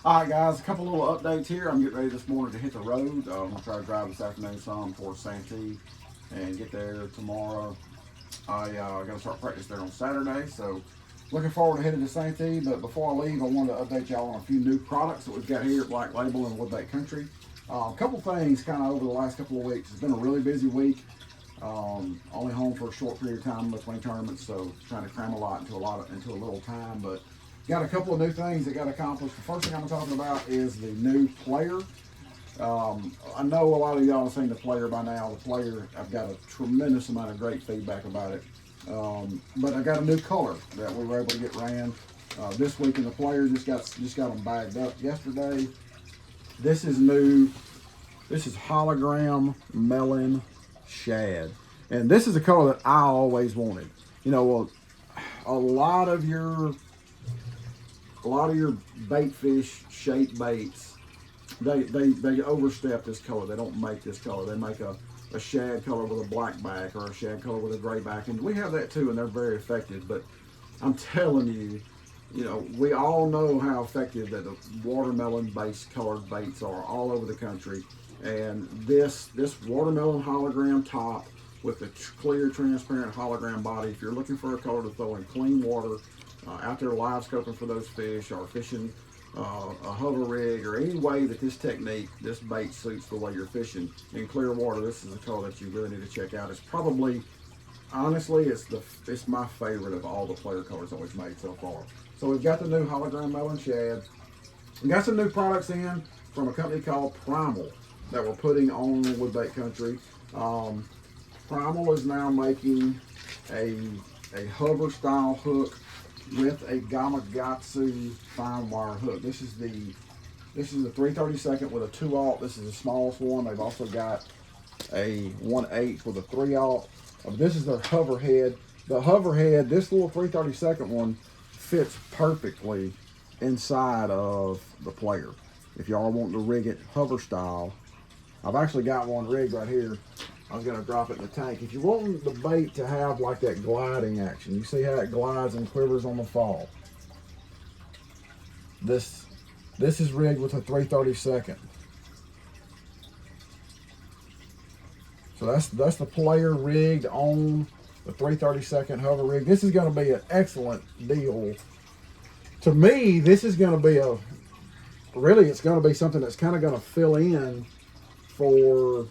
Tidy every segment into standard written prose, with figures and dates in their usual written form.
All right, guys, a couple little updates here. I'm getting ready this morning to hit the road. I'm going to try to drive this afternoon some towards Santee and get there tomorrow. I got to start practice there on Saturday, so looking forward to heading to Santee. But before I leave, I wanted to update y'all on a few new products that we've got here at Black Label and Woodbait Country. A couple things kind of over the last couple of weeks. It's been a really busy week. Only home for a short period of time between tournaments, so trying to cram a lot into a little time. But got a couple of new things that got accomplished. The first thing I'm talking about is the new player. I know a lot of y'all have seen the player by now. The player, I've got a tremendous amount of great feedback about it. But I got a new color that we were able to get ran this week in the player. Just got them bagged up yesterday. This is new. This is hologram melon shad, and this is a color that I always wanted. You know, a lot of your bait fish shaped baits, they overstep this color. They don't make this color. They make a shad color with a black back or a shad color with a gray back, and we have that too, and they're very effective. But I'm telling you, you know, we all know how effective that the watermelon based colored baits are all over the country. And this watermelon hologram top with the clear transparent hologram body, if you're looking for a color to throw in clean water, out there live scoping for those fish or fishing a hover rig or any way that this bait suits the way you're fishing in clear water, this is a color that you really need to check out. It's probably, honestly, it's my favorite of all the player colors that we've made so far. So we've got the new hologram melon shad. We got some new products in from a company called Primal that we're putting on Woodbait Country. Primal is now making a hover style hook with a Gamakatsu fine wire hook. This is the 3/32 with a 2/0. This is the smallest one. They've also got a 1/8 with a 3/0. This is their hover head. The hover head, this little 3/32 one fits perfectly inside of the player. If y'all want to rig it hover style, I've actually got one rigged right here. I was going to drop it in the tank. If you want the bait to have like that gliding action, you see how it glides and quivers on the fall. This is rigged with a 3/32. So that's the player rigged on the 3/32 hover rig. This is going to be an excellent deal. To me, this is going to be it's going to be something that's kind of going to fill in for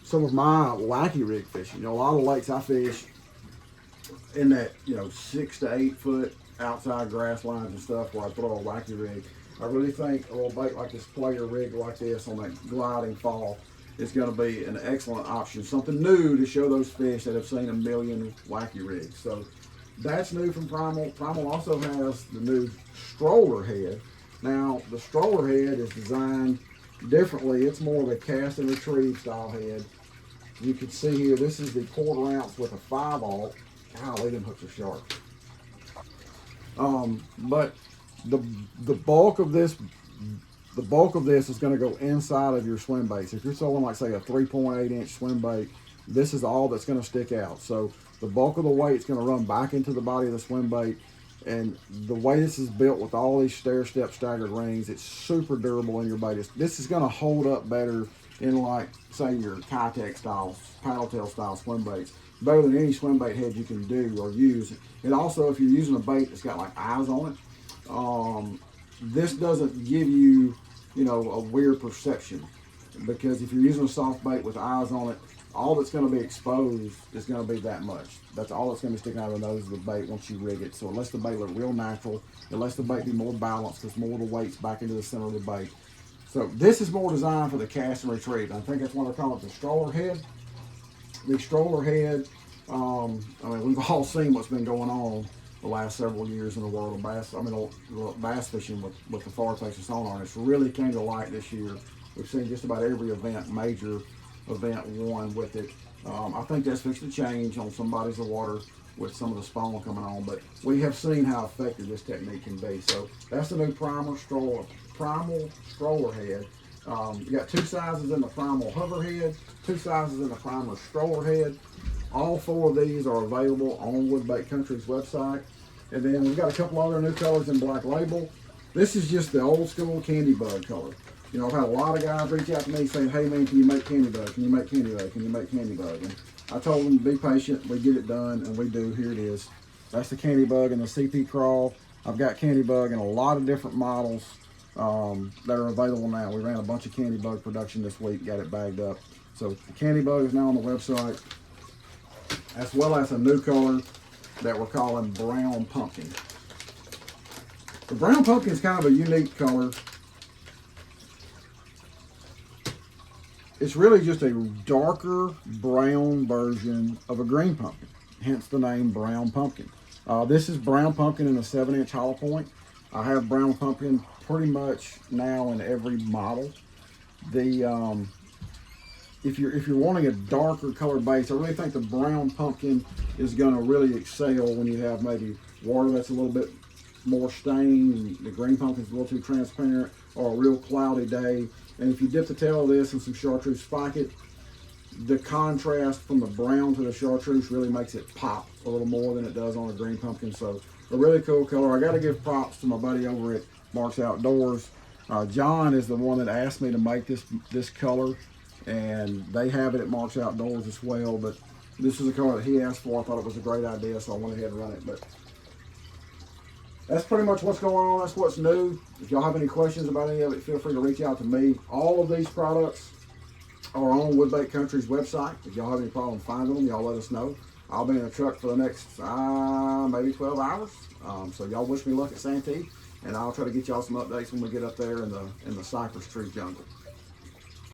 some of my wacky rig fishing. You know, a lot of lakes I fish in that, 6 to 8 foot outside grass lines and stuff where I throw a wacky rig. I really think a little bait like this player rig like this on that gliding fall is going to be an excellent option. Something new to show those fish that have seen a million wacky rigs. So that's new from Primal. Primal also has the new stroller head. Now, the stroller head is designed differently. It's more of a cast and retrieve style head. You can see here, this is the 1/4 ounce with a 5/0. Golly, them hooks are sharp. But the bulk of this is going to go inside of your swim bait. So if you're throwing like say a 3.8 inch swim bait, this is all that's going to stick out. So the bulk of the weight is going to run back into the body of the swim bait. And the way this is built with all these stair-step staggered rings, it's super durable in your bait. This is going to hold up better in like, say, your Keitech style, paddle tail style swim baits. Better than any swim bait head you can do or use. And also, if you're using a bait that's got like eyes on it, this doesn't give you, a weird perception. Because if you're using a soft bait with eyes on it, all that's going to be exposed is going to be that much. That's all that's going to be sticking out of the nose of the bait once you rig it. So it lets the bait look real natural. It lets the bait be more balanced because more of the weight's back into the center of the bait. So this is more designed for the cast and retrieve. I think that's why they call it the stroller head. The stroller head, we've all seen what's been going on the last several years in the world of bass. Bass fishing with the forward facing sonar. And it's really came to light this year. We've seen just about every major event won with it. I think that's fixing to change on some bodies of water with some of the spawn coming on, but we have seen how effective this technique can be. So that's the new Primal stroller head. You got 2 sizes in the Primal hover head, 2 sizes in the Primal stroller head. All 4 of these are available on Woodbait Country's website. And then we've got a couple other new colors in Black Label. This is just the old school candy bug color. You know, I've had a lot of guys reach out to me saying, hey man, can you make candy bug? Can you make candy bug? Can you make candy bug? And I told them, be patient, we get it done, and we do. Here it is. That's the candy bug and the CP crawl. I've got candy bug in a lot of different models that are available now. We ran a bunch of candy bug production this week, got it bagged up. So the candy bug is now on the website, as well as a new color that we're calling brown pumpkin. The brown pumpkin is kind of a unique color. It's really just a darker brown version of a green pumpkin, hence the name brown pumpkin. This is brown pumpkin in a 7-inch hollow point. I have brown pumpkin pretty much now in every model. The if you're wanting a darker color base, I really think the brown pumpkin is going to really excel when you have maybe water that's a little bit more stained, and the green pumpkin is a little too transparent, or a real cloudy day. And if you dip the tail of this in some chartreuse spike it, the contrast from the brown to the chartreuse really makes it pop a little more than it does on a green pumpkin. So a really cool color. I got to give props to my buddy over at Mark's Outdoors. John is the one that asked me to make this color, and they have it at Mark's Outdoors as well. But this is a color that he asked for. I thought it was a great idea, so I went ahead and run it. But that's pretty much what's going on. That's what's new. If y'all have any questions about any of it, feel free to reach out to me. All of these products are on Woodbait Country's website. If y'all have any problem finding them, y'all let us know. I'll be in the truck for the next maybe 12 hours. So y'all wish me luck at Santee, and I'll try to get y'all some updates when we get up there in the cypress tree jungle.